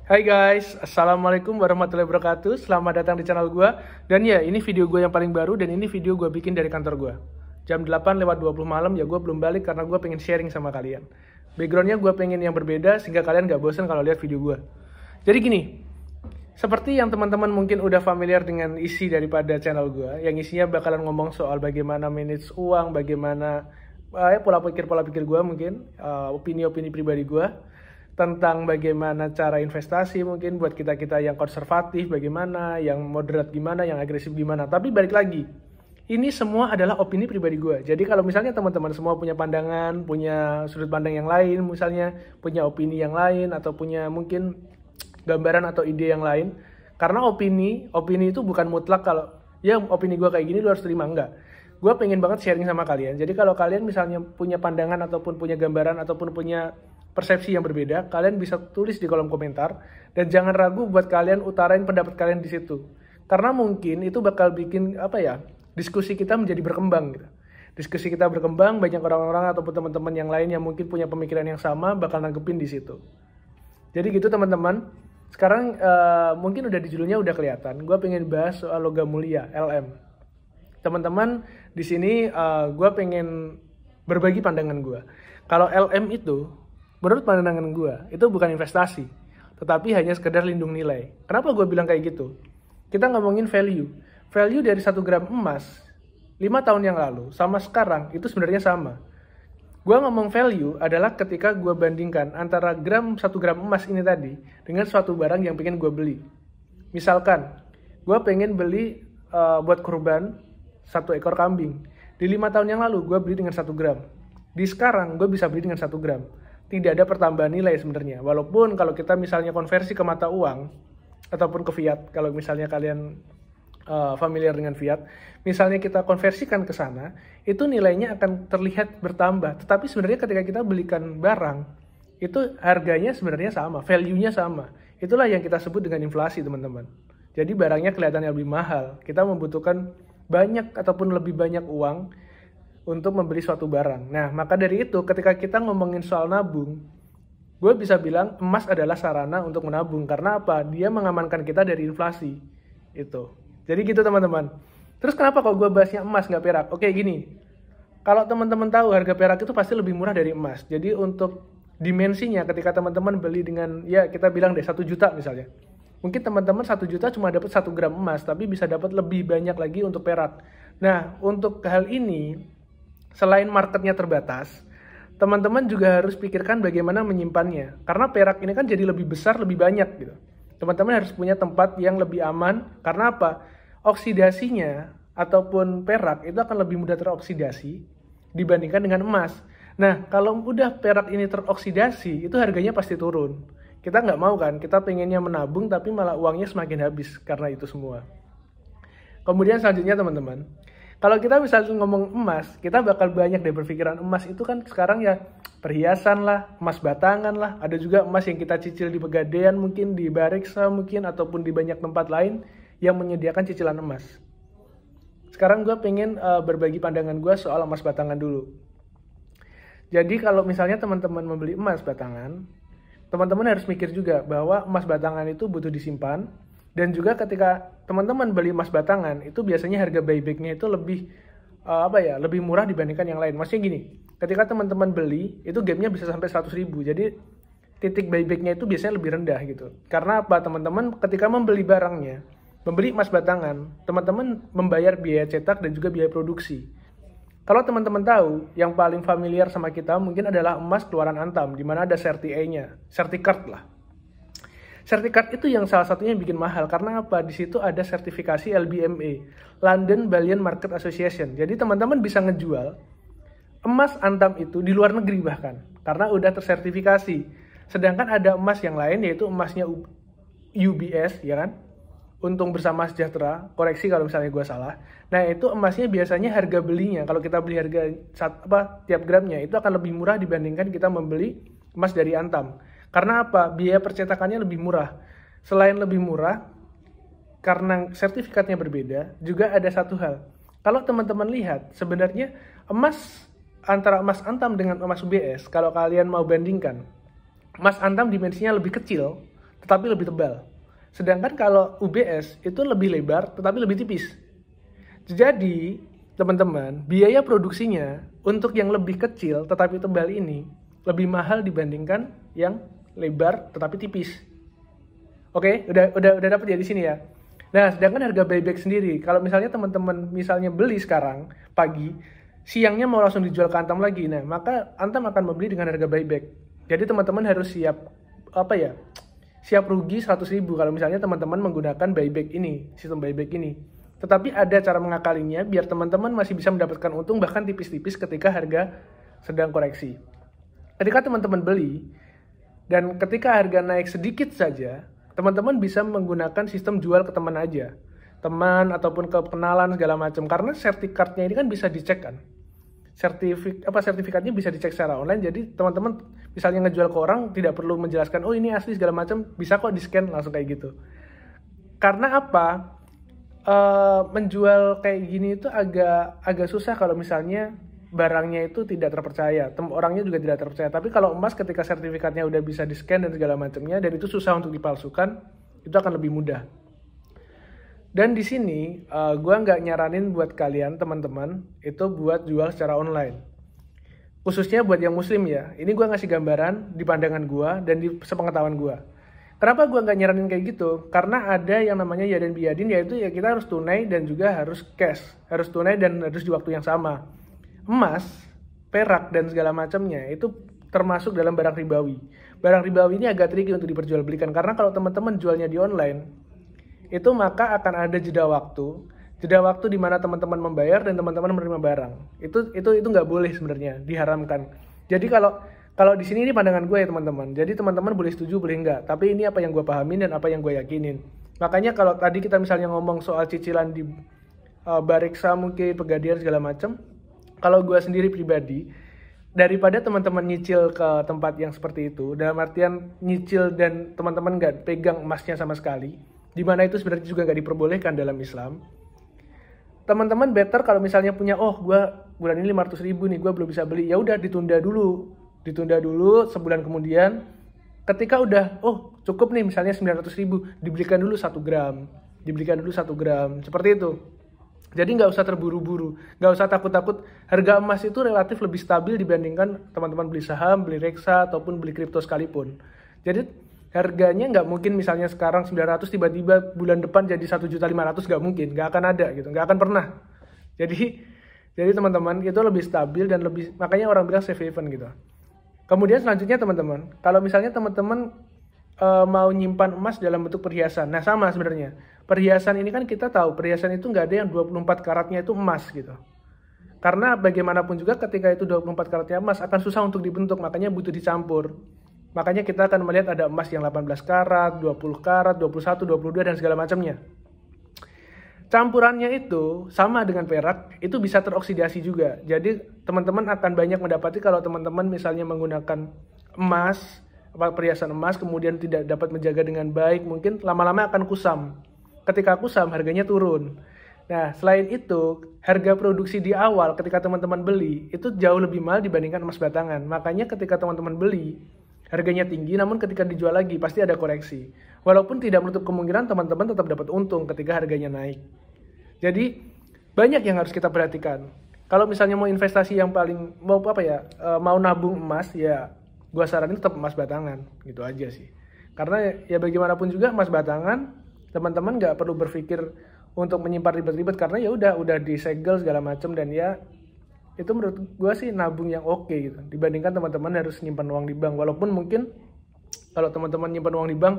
Hai guys, Assalamualaikum warahmatullahi wabarakatuh. Selamat datang di channel gue. Dan ya, ini video gue yang paling baru dan ini video gue bikin dari kantor gue. Jam 8:20 malam ya, gue belum balik karena gue pengen sharing sama kalian. Backgroundnya gue pengen yang berbeda sehingga kalian gak bosan kalau lihat video gue. Jadi gini, seperti yang teman-teman mungkin udah familiar dengan isi daripada channel gue, yang isinya bakalan ngomong soal bagaimana manage uang, bagaimana pola pikir gue mungkin, opini-opini pribadi gue, tentang bagaimana cara investasi mungkin buat kita-kita yang konservatif bagaimana, yang moderat gimana, yang agresif gimana. Tapi balik lagi, ini semua adalah opini pribadi gue. Jadi kalau misalnya teman-teman semua punya pandangan, punya sudut pandang yang lain, misalnya punya opini yang lain, atau punya mungkin gambaran atau ide yang lain, karena opini itu bukan mutlak kalau ya opini gue kayak gini lu harus terima, enggak. Gue pengen banget sharing sama kalian. Jadi kalau kalian misalnya punya pandangan ataupun punya gambaran ataupun punya persepsi yang berbeda, kalian bisa tulis di kolom komentar dan jangan ragu buat kalian utarain pendapat kalian di situ. Karena mungkin itu bakal bikin diskusi kita menjadi berkembang gitu. Diskusi kita berkembang, banyak orang-orang ataupun teman-teman yang lain yang mungkin punya pemikiran yang sama bakal nanggepin di situ. Jadi gitu teman-teman. Sekarang mungkin udah di judulnya udah kelihatan. Gue pengen bahas soal logam mulia, LM. Teman-teman, di sini gue pengen berbagi pandangan gue. Kalau LM itu, menurut pandangan gue, itu bukan investasi, tetapi hanya sekedar lindung nilai. Kenapa gue bilang kayak gitu? Kita ngomongin value. Value dari 1 gram emas 5 tahun yang lalu sama sekarang itu sebenarnya sama. Gue ngomong value adalah ketika gue bandingkan antara 1 gram emas ini tadi dengan suatu barang yang pengen gue beli. Misalkan, gue pengen beli buat kurban 1 ekor kambing. Di 5 tahun yang lalu gue beli dengan 1 gram. Di sekarang gue bisa beli dengan 1 gram. Tidak ada pertambahan nilai sebenarnya. Walaupun kalau kita misalnya konversi ke mata uang ataupun ke fiat, kalau misalnya kalian familiar dengan fiat, misalnya kita konversikan ke sana, itu nilainya akan terlihat bertambah. Tetapi sebenarnya ketika kita belikan barang, itu harganya sebenarnya sama, value-nya sama. Itulah yang kita sebut dengan inflasi, teman-teman. Jadi barangnya kelihatannya lebih mahal. Kita membutuhkan banyak ataupun lebih banyak uang untuk membeli suatu barang. Nah, maka dari itu ketika kita ngomongin soal nabung, gue bisa bilang emas adalah sarana untuk menabung. Karena apa? Dia mengamankan kita dari inflasi. Itu. Jadi gitu teman-teman. Terus kenapa kalau gue bahasnya emas nggak perak? Oke gini, kalau teman-teman tahu harga perak itu pasti lebih murah dari emas. Jadi untuk dimensinya ketika teman-teman beli dengan, ya kita bilang deh 1 juta misalnya. Mungkin teman-teman 1 juta cuma dapat 1 gram emas, tapi bisa dapat lebih banyak lagi untuk perak. Nah, untuk hal ini, selain marketnya terbatas, teman-teman juga harus pikirkan bagaimana menyimpannya. Karena perak ini kan jadi lebih besar, lebih banyak gitu. Teman-teman harus punya tempat yang lebih aman. Karena apa? Oksidasinya ataupun perak itu akan lebih mudah teroksidasi dibandingkan dengan emas. Nah, kalau udah perak ini teroksidasi, itu harganya pasti turun. Kita nggak mau kan, kita pengennya menabung tapi malah uangnya semakin habis karena itu semua. Kemudian selanjutnya teman-teman, kalau kita misalnya ngomong emas, kita bakal banyak deh berpikiran emas itu kan sekarang ya perhiasan lah, emas batangan lah, ada juga emas yang kita cicil di Pegadaian mungkin, di Bareksa mungkin, ataupun di banyak tempat lain yang menyediakan cicilan emas. Sekarang gue pengen berbagi pandangan gue soal emas batangan dulu. Jadi kalau misalnya teman-teman membeli emas batangan, teman-teman harus mikir juga bahwa emas batangan itu butuh disimpan. Dan juga ketika teman-teman beli emas batangan, itu biasanya harga buyback-nya itu lebih lebih murah dibandingkan yang lain. Maksudnya gini, ketika teman-teman beli, itu gap-nya bisa sampai 100.000. Jadi titik buyback-nya itu biasanya lebih rendah gitu. Karena apa? Teman-teman ketika membeli barangnya, membeli emas batangan, teman-teman membayar biaya cetak dan juga biaya produksi. Kalau teman-teman tahu, yang paling familiar sama kita mungkin adalah emas keluaran Antam, di mana ada Certi-A-nya, Certicard lah. Certicard itu yang salah satunya yang bikin mahal, karena apa? Di situ ada sertifikasi LBMA, London Bullion Market Association. Jadi teman-teman bisa ngejual emas Antam itu di luar negeri bahkan, karena udah tersertifikasi. Sedangkan ada emas yang lain, yaitu emasnya UBS, ya kan? Untung Bersama Sejahtera, koreksi kalau misalnya gue salah. Nah itu emasnya biasanya harga belinya, kalau kita beli harga tiap gramnya, itu akan lebih murah dibandingkan kita membeli emas dari Antam. Karena apa? Biaya percetakannya lebih murah. Selain lebih murah, karena sertifikatnya berbeda, juga ada satu hal. Kalau teman-teman lihat, sebenarnya antara emas Antam dengan emas UBS, kalau kalian mau bandingkan, emas Antam dimensinya lebih kecil, tetapi lebih tebal. Sedangkan kalau UBS itu lebih lebar tetapi lebih tipis. Jadi, teman-teman, biaya produksinya untuk yang lebih kecil tetapi tebal ini lebih mahal dibandingkan yang lebar tetapi tipis. Oke, udah dapat ya di sini ya. Nah, sedangkan harga buyback sendiri, kalau misalnya teman-teman misalnya beli sekarang pagi, siangnya mau langsung dijual ke Antam lagi, nah maka Antam akan membeli dengan harga buyback. Jadi teman-teman harus siap siap rugi 100.000 kalau misalnya teman-teman menggunakan buyback ini, sistem buyback ini. Tetapi ada cara mengakalinya biar teman-teman masih bisa mendapatkan untung bahkan tipis-tipis ketika harga sedang koreksi. Ketika teman-teman beli dan ketika harga naik sedikit saja, teman-teman bisa menggunakan sistem jual ke teman aja. Teman ataupun ke kenalan segala macam, karena sertifikatnya ini kan bisa dicek kan. Sertifikatnya bisa dicek secara online, jadi teman-teman misalnya ngejual ke orang tidak perlu menjelaskan oh ini asli segala macam, bisa kok di scan langsung kayak gitu. Karena apa? Menjual kayak gini itu agak susah kalau misalnya barangnya itu tidak terpercaya, orangnya juga tidak terpercaya. Tapi kalau emas ketika sertifikatnya udah bisa di scan dan segala macamnya, dan itu susah untuk dipalsukan, itu akan lebih mudah. Dan di sini gue nggak nyaranin buat kalian teman-teman itu buat jual secara online. Khususnya buat yang muslim ya. Ini gue ngasih gambaran di pandangan gue dan di sepengetahuan gue. Kenapa gue nggak nyaranin kayak gitu? Karena ada yang namanya yaden biyadin, yaitu ya kita harus tunai dan juga harus cash. Harus tunai dan harus di waktu yang sama. Emas, perak dan segala macamnya itu termasuk dalam barang ribawi. Barang ribawi ini agak tricky untuk diperjualbelikan karena kalau teman-teman jualnya di online, itu maka akan ada jeda waktu di mana teman-teman membayar dan teman-teman menerima barang. Itu nggak boleh sebenarnya, diharamkan. Jadi kalau di sini ini pandangan gue ya teman-teman. Jadi teman-teman boleh setuju boleh enggak, tapi ini apa yang gue pahamin dan apa yang gue yakinin. Makanya kalau tadi kita misalnya ngomong soal cicilan di Bareksa mungkin Pegadaian segala macam, kalau gue sendiri pribadi, daripada teman-teman nyicil ke tempat yang seperti itu, dalam artian nyicil dan teman-teman nggak pegang emasnya sama sekali, di mana itu sebenarnya juga nggak diperbolehkan dalam Islam. Teman-teman better kalau misalnya punya, gue bulan ini 500.000 nih, gue belum bisa beli, ya udah ditunda dulu sebulan kemudian. Ketika udah, cukup nih misalnya 900.000, dibelikan dulu 1 gram, seperti itu. Jadi nggak usah terburu-buru, nggak usah takut-takut. Harga emas itu relatif lebih stabil dibandingkan teman-teman beli saham, beli reksa, ataupun beli kripto sekalipun. Jadi harganya nggak mungkin misalnya sekarang 900 tiba-tiba bulan depan jadi 1.500.000, nggak mungkin, nggak akan ada gitu, nggak akan pernah. Jadi teman-teman itu lebih stabil dan lebih, makanya orang bilang safe haven gitu. Kemudian selanjutnya teman-teman, kalau misalnya teman-teman mau nyimpan emas dalam bentuk perhiasan, nah sama sebenarnya. Perhiasan ini kan kita tahu, perhiasan itu nggak ada yang 24 karatnya itu emas gitu. Karena bagaimanapun juga ketika itu 24 karatnya emas akan susah untuk dibentuk, makanya butuh dicampur. Makanya kita akan melihat ada emas yang 18 karat, 20 karat, 21, 22 dan segala macamnya. Campurannya itu sama dengan perak, itu bisa teroksidasi juga. Jadi teman-teman akan banyak mendapati kalau teman-teman misalnya menggunakan emas, perhiasan emas, kemudian tidak dapat menjaga dengan baik, mungkin lama-lama akan kusam. Ketika kusam, harganya turun. Nah, selain itu, harga produksi di awal ketika teman-teman beli, itu jauh lebih mahal dibandingkan emas batangan. Makanya ketika teman-teman beli, harganya tinggi, namun ketika dijual lagi pasti ada koreksi. Walaupun tidak menutup kemungkinan teman-teman tetap dapat untung ketika harganya naik. Jadi banyak yang harus kita perhatikan. Kalau misalnya mau investasi yang paling mau nabung emas, ya gua saranin tetap emas batangan, gitu aja sih. Karena ya bagaimanapun juga emas batangan, teman-teman nggak perlu berpikir untuk menyimpan ribet-ribet karena ya udah disegel segala macam, dan ya itu menurut gue sih nabung yang oke gitu dibandingkan teman-teman harus nyimpan uang di bank. Walaupun mungkin kalau teman-teman nyimpan uang di bank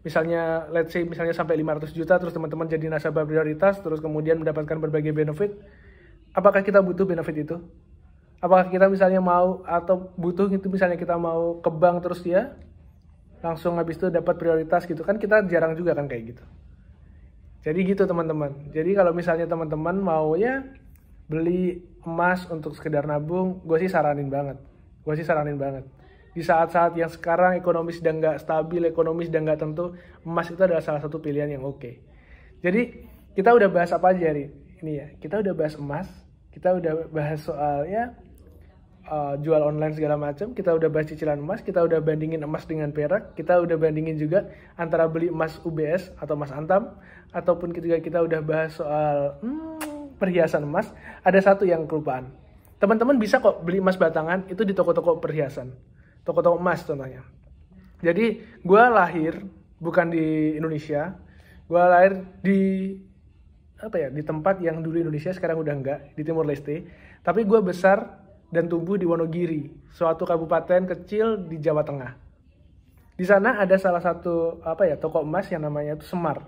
misalnya let's say misalnya sampai 500 juta terus teman-teman jadi nasabah prioritas terus kemudian mendapatkan berbagai benefit, apakah kita butuh benefit itu? Apakah kita misalnya mau atau butuh gitu misalnya kita mau ke bank terus ya langsung habis itu dapat prioritas gitu kan, kita jarang juga kan kayak gitu. Jadi gitu teman-teman. Jadi kalau misalnya teman-teman mau ya beli emas untuk sekedar nabung, gue sih saranin banget. Di saat-saat yang sekarang ekonomi sedang nggak stabil, ekonomi sedang nggak tentu, emas itu adalah salah satu pilihan yang oke. Jadi kita udah bahas apa aja hari ini ya? Kita udah bahas emas, kita udah bahas soal ya jual online segala macam, kita udah bahas cicilan emas, kita udah bandingin emas dengan perak, kita udah bandingin juga antara beli emas UBS atau emas Antam, ataupun kita udah bahas soal perhiasan emas. Ada satu yang kelupaan. Teman-teman bisa kok beli emas batangan itu di toko-toko perhiasan, toko-toko emas contohnya. Jadi gue lahir bukan di Indonesia, gue lahir di di tempat yang dulu Indonesia sekarang udah enggak, di Timur Leste. Tapi gue besar dan tumbuh di Wonogiri, suatu kabupaten kecil di Jawa Tengah. Di sana ada salah satu toko emas yang namanya itu Semar.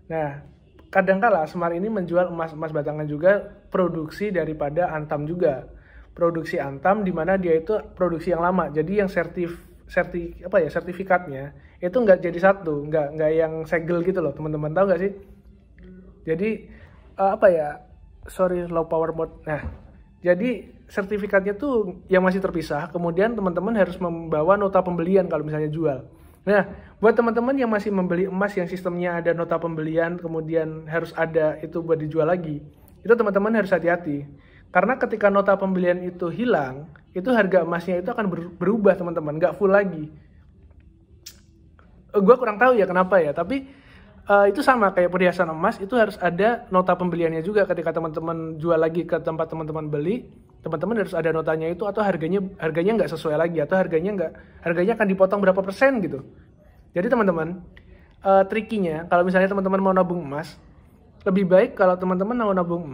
Nah, kadangkala Semar ini menjual emas batangan juga, produksi daripada Antam juga. Produksi Antam di mana dia itu produksi yang lama. Jadi yang sertifikatnya itu nggak jadi satu, nggak yang segel gitu loh, teman-teman tahu nggak sih? Jadi low power mode. Nah, jadi sertifikatnya tuh yang masih terpisah, kemudian teman-teman harus membawa nota pembelian kalau misalnya jual. Nah, buat teman-teman yang masih membeli emas yang sistemnya ada nota pembelian, kemudian harus ada itu buat dijual lagi, itu teman-teman harus hati-hati. Karena ketika nota pembelian itu hilang, itu harga emasnya itu akan berubah teman-teman, nggak full lagi. Gue kurang tahu ya kenapa ya, tapi itu sama kayak perhiasan emas, itu harus ada nota pembeliannya juga. Ketika teman-teman jual lagi ke tempat teman-teman beli, teman-teman harus ada notanya itu, atau harganya nggak sesuai lagi, atau harganya akan dipotong berapa persen gitu. Jadi teman-teman, trikinya kalau misalnya teman-teman mau nabung emas, lebih baik kalau teman-teman mau nabung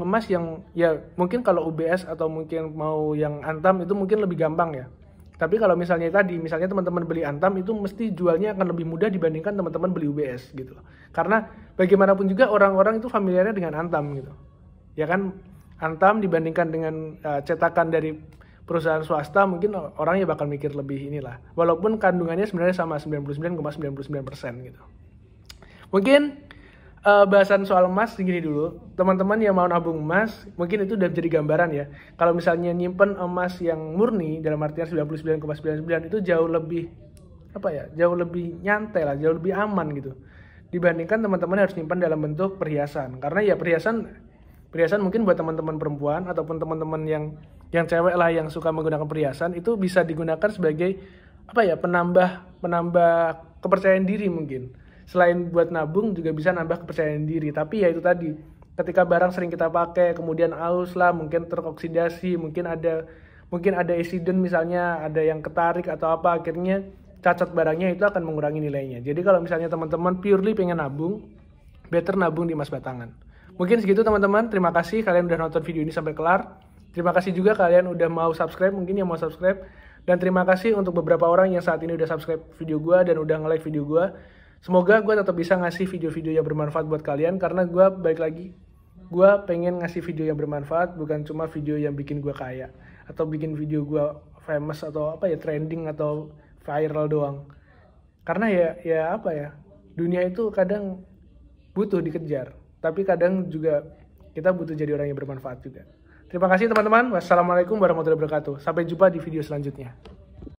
emas yang ya mungkin kalau UBS atau mungkin mau yang Antam itu mungkin lebih gampang ya. Tapi kalau misalnya teman-teman beli Antam itu mesti jualnya akan lebih mudah dibandingkan teman-teman beli UBS gitu. Karena bagaimanapun juga orang-orang itu familiarnya dengan Antam gitu. Ya kan, Antam dibandingkan dengan cetakan dari perusahaan swasta, mungkin orangnya bakal mikir lebih inilah. Walaupun kandungannya sebenarnya sama 99,99% gitu. Mungkin bahasan soal emas segini dulu. Teman-teman yang mau nabung emas, mungkin itu udah jadi gambaran ya. Kalau misalnya nyimpen emas yang murni dalam artian 99,99 itu jauh lebih jauh lebih nyantai lah, jauh lebih aman gitu. Dibandingkan teman-teman harus nyimpan dalam bentuk perhiasan. Karena ya perhiasan mungkin buat teman-teman perempuan ataupun teman-teman yang cewek lah yang suka menggunakan perhiasan, itu bisa digunakan sebagai penambah kepercayaan diri mungkin. Selain buat nabung juga bisa nambah kepercayaan diri. Tapi ya itu tadi, ketika barang sering kita pakai kemudian aus lah, mungkin teroksidasi, mungkin ada accident misalnya, ada yang ketarik atau apa, akhirnya cacat barangnya itu akan mengurangi nilainya. Jadi kalau misalnya teman-teman purely pengen nabung, better nabung di emas batangan. Mungkin segitu teman-teman, terima kasih kalian udah nonton video ini sampai kelar. Terima kasih juga kalian udah mau subscribe, mungkin yang mau subscribe. Dan terima kasih untuk beberapa orang yang saat ini udah subscribe video gue dan udah nge-like video gue. Semoga gue tetap bisa ngasih video-video yang bermanfaat buat kalian, karena gue balik lagi, gue pengen ngasih video yang bermanfaat, bukan cuma video yang bikin gue kaya atau bikin video gue famous atau trending atau viral doang. Karena dunia itu kadang butuh dikejar, tapi kadang juga kita butuh jadi orang yang bermanfaat juga. Terima kasih teman-teman. Wassalamualaikum warahmatullahi wabarakatuh. Sampai jumpa di video selanjutnya.